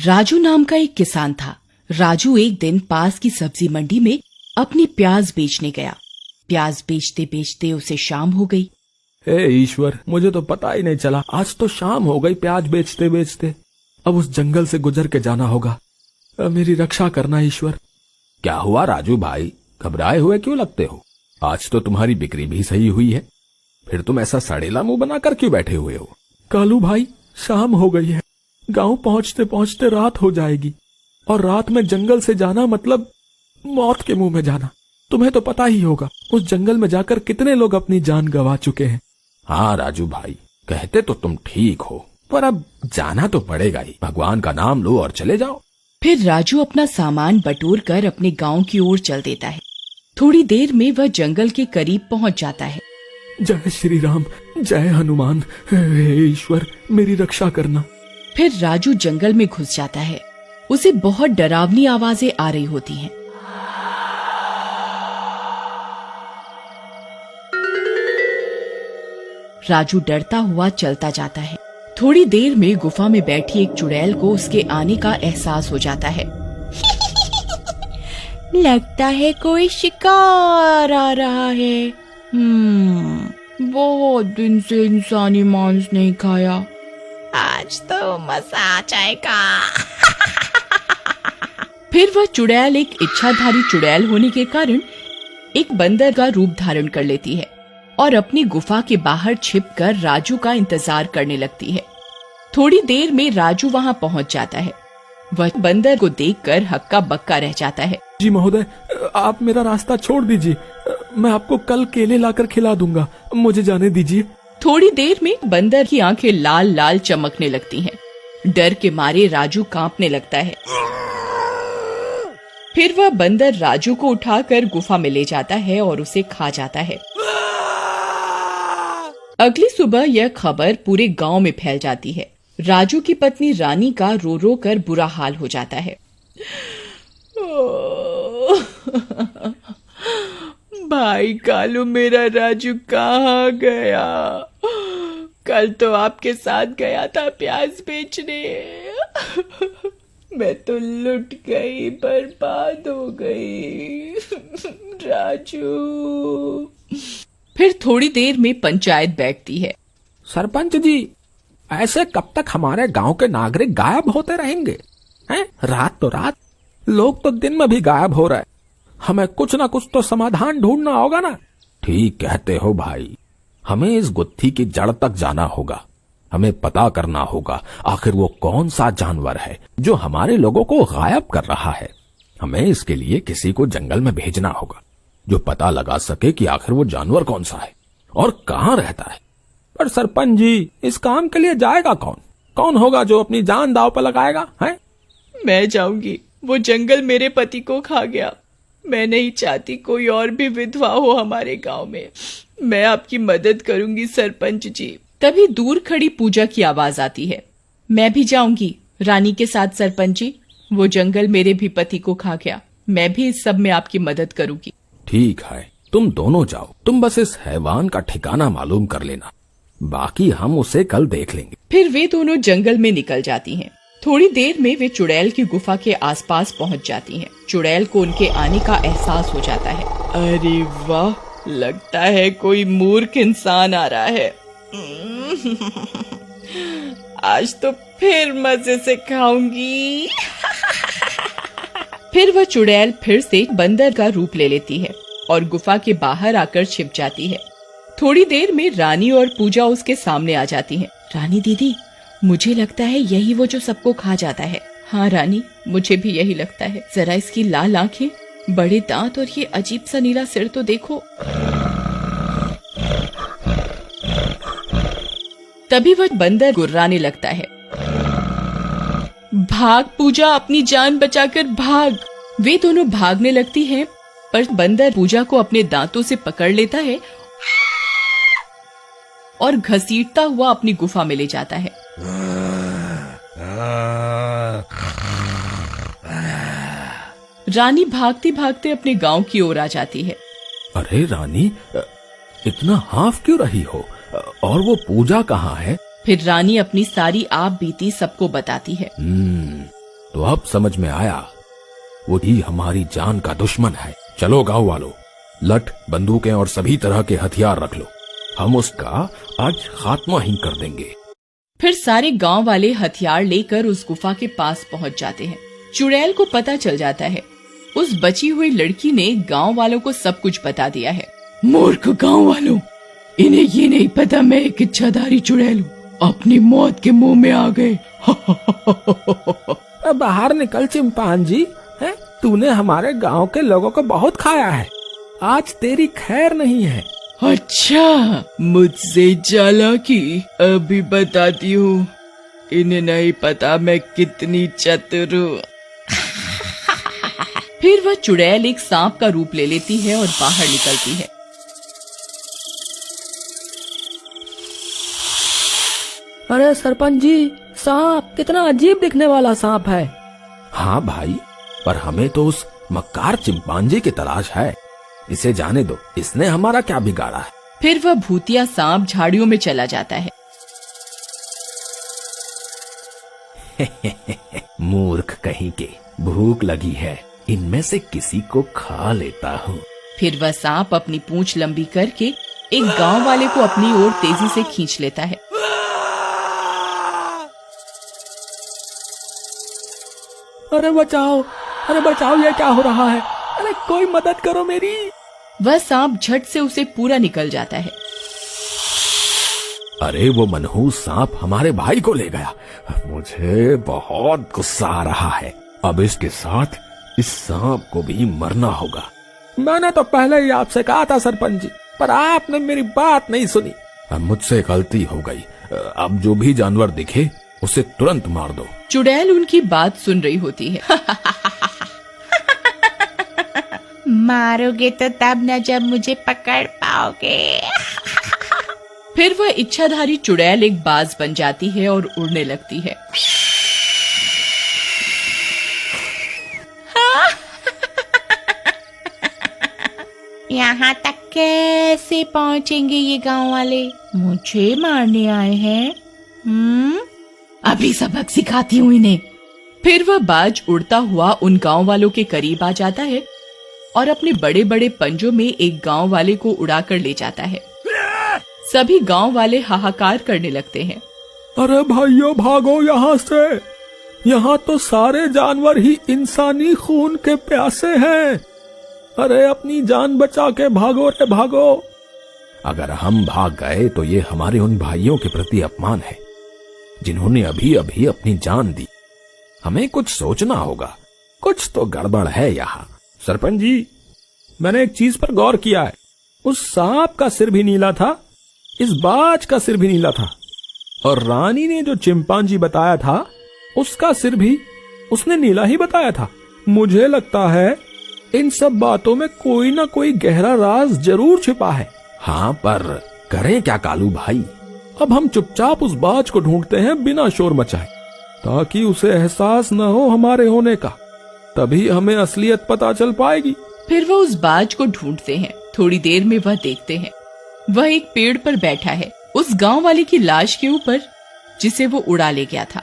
राजू नाम का एक किसान था। राजू एक दिन पास की सब्जी मंडी में अपनी प्याज बेचने गया। प्याज बेचते बेचते उसे शाम हो गई। हे ईश्वर, मुझे तो पता ही नहीं चला, आज तो शाम हो गई प्याज बेचते बेचते। अब उस जंगल से गुजर के जाना होगा। मेरी रक्षा करना ईश्वर। क्या हुआ राजू भाई, घबराए हुए क्यों लगते हो? आज तो तुम्हारी बिक्री भी सही हुई है, फिर तुम ऐसा सड़ेला मुंह बनाकर क्यों बैठे हुए हो? कालू भाई, शाम हो गई है, गांव पहुंचते पहुंचते रात हो जाएगी, और रात में जंगल से जाना मतलब मौत के मुंह में जाना। तुम्हें तो पता ही होगा उस जंगल में जाकर कितने लोग अपनी जान गंवा चुके हैं। हाँ राजू भाई, कहते तो तुम ठीक हो, पर अब जाना तो पड़ेगा ही। भगवान का नाम लो और चले जाओ। फिर राजू अपना सामान बटोर कर अपने गांव की ओर चल देता है। थोड़ी देर में वह जंगल के करीब पहुंच जाता है। जय श्री राम, जय हनुमान, हे ईश्वर मेरी रक्षा करना। फिर राजू जंगल में घुस जाता है। उसे बहुत डरावनी आवाजें आ रही होती हैं। राजू डरता हुआ चलता जाता है। थोड़ी देर में गुफा में बैठी एक चुड़ैल को उसके आने का एहसास हो जाता है। लगता है कोई शिकार आ रहा है। बहुत दिन से इंसानी मांस नहीं खाया, आज तो मजा आ जाएगा। फिर वह चुड़ैल एक इच्छाधारी चुड़ैल होने के कारण एक बंदर का रूप धारण कर लेती है और अपनी गुफा के बाहर छिपकर राजू का इंतजार करने लगती है। थोड़ी देर में राजू वहां पहुंच जाता है। वह बंदर को देखकर हक्का बक्का रह जाता है। जी महोदय, आप मेरा रास्ता छोड़ दीजिए, मैं आपको कल केले लाकर खिला दूंगा, मुझे जाने दीजिए। थोड़ी देर में बंदर की आंखें लाल लाल चमकने लगती हैं। डर के मारे राजू कांपने लगता है। फिर वह बंदर राजू को उठाकर गुफा में ले जाता है और उसे खा जाता है। अगली सुबह यह खबर पूरे गांव में फैल जाती है। राजू की पत्नी रानी का रो रो कर बुरा हाल हो जाता है। भाई कालू, मेरा राजू कहाँ गया? कल तो आपके साथ गया था प्याज बेचने। मैं तो लुट गई, बर्बाद हो गई। राजू। फिर थोड़ी देर में पंचायत बैठती है। सरपंच जी, ऐसे कब तक हमारे गांव के नागरिक गायब होते रहेंगे? हैं? रात तो रात, लोग तो दिन में भी गायब हो रहे। हमें कुछ ना कुछ तो समाधान ढूंढना होगा ना। ठीक कहते हो भाई, हमें इस गुत्थी की जड़ तक जाना होगा। हमें पता करना होगा आखिर वो कौन सा जानवर है जो हमारे लोगों को गायब कर रहा है। हमें इसके लिए किसी को जंगल में भेजना होगा जो पता लगा सके कि आखिर वो जानवर कौन सा है और कहाँ रहता है। पर सरपंच जी, इस काम के लिए जाएगा कौन? कौन होगा जो अपनी जान दांव पर लगाएगा? है? मैं जाऊंगी। वो जंगल मेरे पति को खा गया। मैं नहीं चाहती कोई और भी विधवा हो हमारे गांव में। मैं आपकी मदद करूंगी सरपंच जी। तभी दूर खड़ी पूजा की आवाज आती है। मैं भी जाऊंगी रानी के साथ सरपंच जी। वो जंगल मेरे भी पति को खा गया। मैं भी इस सब में आपकी मदद करूंगी। ठीक है, तुम दोनों जाओ। तुम बस इस हैवान का ठिकाना मालूम कर लेना, बाकी हम उसे कल देख लेंगे। फिर वे दोनों जंगल में निकल जाती हैं। थोड़ी देर में वे चुड़ैल की गुफा के आसपास पहुंच जाती हैं। चुड़ैल को उनके आने का एहसास हो जाता है। अरे वाह, लगता है कोई मूर्ख इंसान आ रहा है। आज तो फिर मजे से खाऊंगी। फिर वह चुड़ैल फिर से बंदर का रूप ले लेती है और गुफा के बाहर आकर छिप जाती है। थोड़ी देर में रानी और पूजा उसके सामने आ जाती हैं। रानी दीदी, मुझे लगता है यही वो जो सबको खा जाता है। हाँ रानी, मुझे भी यही लगता है। जरा इसकी लाल आंखें, बड़े दांत और ये अजीब सा नीला सिर तो देखो। तभी वह बंदर गुर्राने लगता है। भाग पूजा, अपनी जान बचाकर भाग। वे दोनों भागने लगती हैं, पर बंदर पूजा को अपने दांतों से पकड़ लेता है और घसीटता हुआ अपनी गुफा में ले जाता है। रानी भागते भागते अपने गांव की ओर आ जाती है। अरे रानी, इतना हाफ क्यों रही हो? और वो पूजा कहाँ है? फिर रानी अपनी सारी आप बीती सबको बताती है। तो अब समझ में आया, वो ही हमारी जान का दुश्मन है। चलो गांव वालों, लठ, बंदूकें और सभी तरह के हथियार रख लो, हम उसका आज खात्मा ही कर देंगे। फिर सारे गांव वाले हथियार लेकर उस गुफा के पास पहुंच जाते हैं। चुड़ैल को पता चल जाता है उस बची हुई लड़की ने गांव वालों को सब कुछ बता दिया है। मूर्ख गांव वालों, इन्हें ये नहीं पता मैं एक इच्छाधारी चुड़ैल हूँ, अपनी मौत के मुंह में आ गए। बाहर निकल चिंपांजी, है तूने हमारे गांव के लोगों को बहुत खाया है, आज तेरी खैर नहीं है। अच्छा, मुझसे चालाकी अभी बताती हूँ, इन्हें नहीं पता मैं कितनी चतुर हूँ। फिर वह चुड़ैल एक सांप का रूप ले लेती है और बाहर निकलती है। अरे सरपंच जी, सांप कितना अजीब दिखने वाला सांप है। हाँ भाई, पर हमें तो उस मक्कार चिंपांजी की तलाश है, इसे जाने दो, इसने हमारा क्या बिगाड़ा है। फिर वह भूतिया सांप झाड़ियों में चला जाता है। मूर्ख कहीं के, भूख लगी है, इनमें से किसी को खा लेता हूँ। फिर वह सांप अपनी पूंछ लंबी करके एक गांव वाले को अपनी ओर तेजी से खींच लेता है। अरे बचाओ, अरे बचाओ, ये क्या हो रहा है? अरे कोई मदद करो मेरी। वह सांप झट से उसे पूरा निकल जाता है। अरे वो मनहूस सांप हमारे भाई को ले गया, मुझे बहुत गुस्सा आ रहा है। अब इसके साथ इस सांप को भी मरना होगा। मैंने तो पहले ही आपसे कहा था सरपंच जी, पर आपने मेरी बात नहीं सुनी। अब मुझसे गलती हो गई, अब जो भी जानवर दिखे उसे तुरंत मार दो। चुड़ैल उनकी बात सुन रही होती है। मारोगे तो तब न जब मुझे पकड़ पाओगे। फिर वह इच्छाधारी चुड़ैल एक बाज बन जाती है और उड़ने लगती है। यहाँ तक कैसे पहुँचेंगे ये गांव वाले? मुझे मारने आए हैं? अभी सबक सिखाती हूँ इन्हें। फिर वह बाज उड़ता हुआ उन गांव वालों के करीब आ जाता है और अपने बड़े बड़े पंजों में एक गांव वाले को उड़ाकर ले जाता है। सभी गांव वाले हाहाकार करने लगते हैं। अरे भाइयों, भागो यहाँ से, यहाँ तो सारे जानवर ही इंसानी खून के प्यासे हैं। अरे अपनी जान बचा के भागो रे भागो। अगर हम भाग गए तो ये हमारे उन भाइयों के प्रति अपमान है जिन्होंने अभी अभी अपनी जान दी। हमें कुछ सोचना होगा, कुछ तो गड़बड़ है यहाँ। सरपंच जी, मैंने एक चीज पर गौर किया है, उस सांप का सिर भी नीला था, इस बाज का सिर भी नीला था, और रानी ने जो चिंपांजी बताया था उसका सिर भी उसने नीला ही बताया था। मुझे लगता है इन सब बातों में कोई ना कोई गहरा राज जरूर छिपा है। हाँ, पर करें क्या कालू भाई? अब हम चुपचाप उस बाज को ढूंढते हैं बिना शोर मचाए, ताकि उसे एहसास न हो हमारे होने का, तभी हमें असलियत पता चल पाएगी। फिर वह उस बाज को ढूंढते हैं। थोड़ी देर में वह देखते हैं वह एक पेड़ पर बैठा है, उस गांव वाले की लाश के ऊपर जिसे वो उड़ा ले गया था।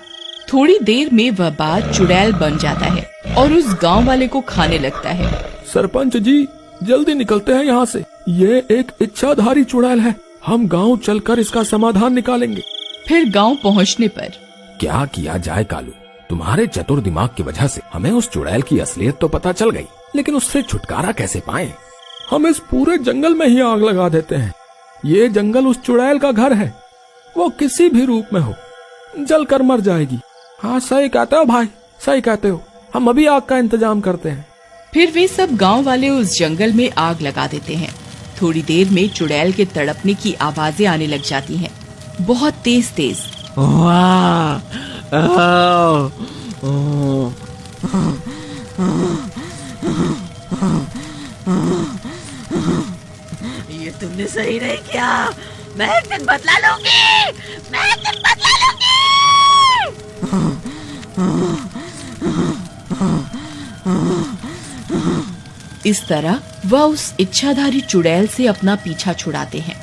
थोड़ी देर में वह बाज चुड़ैल बन जाता है और उस गांव वाले को खाने लगता है। सरपंच जी, जल्दी निकलते हैं यहाँ से, ये एक इच्छाधारी चुड़ैल है, हम गांव चलकर इसका समाधान निकालेंगे। फिर गांव पहुंचने पर क्या किया जाए कालू? तुम्हारे चतुर दिमाग की वजह से हमें उस चुड़ैल की असलियत तो पता चल गई, लेकिन उससे छुटकारा कैसे पाएं? हम इस पूरे जंगल में ही आग लगा देते हैं। ये जंगल उस चुड़ैल का घर है, वो किसी भी रूप में हो जलकर मर जाएगी। हाँ सही कहते हो भाई, सही कहते हो, हम अभी आग का इंतजाम करते हैं। फिर वे सब गांव वाले उस जंगल में आग लगा देते हैं। थोड़ी देर में चुड़ैल के तड़पने की आवाजें आने लग जाती हैं, बहुत तेज तेज। ये तुमने सही नहीं किया, मैं एक दिन बदला लूंगी, मैं एक दिन बदला लूंगी। इस तरह वह उस इच्छाधारी चुड़ैल से अपना पीछा छुड़ाते हैं।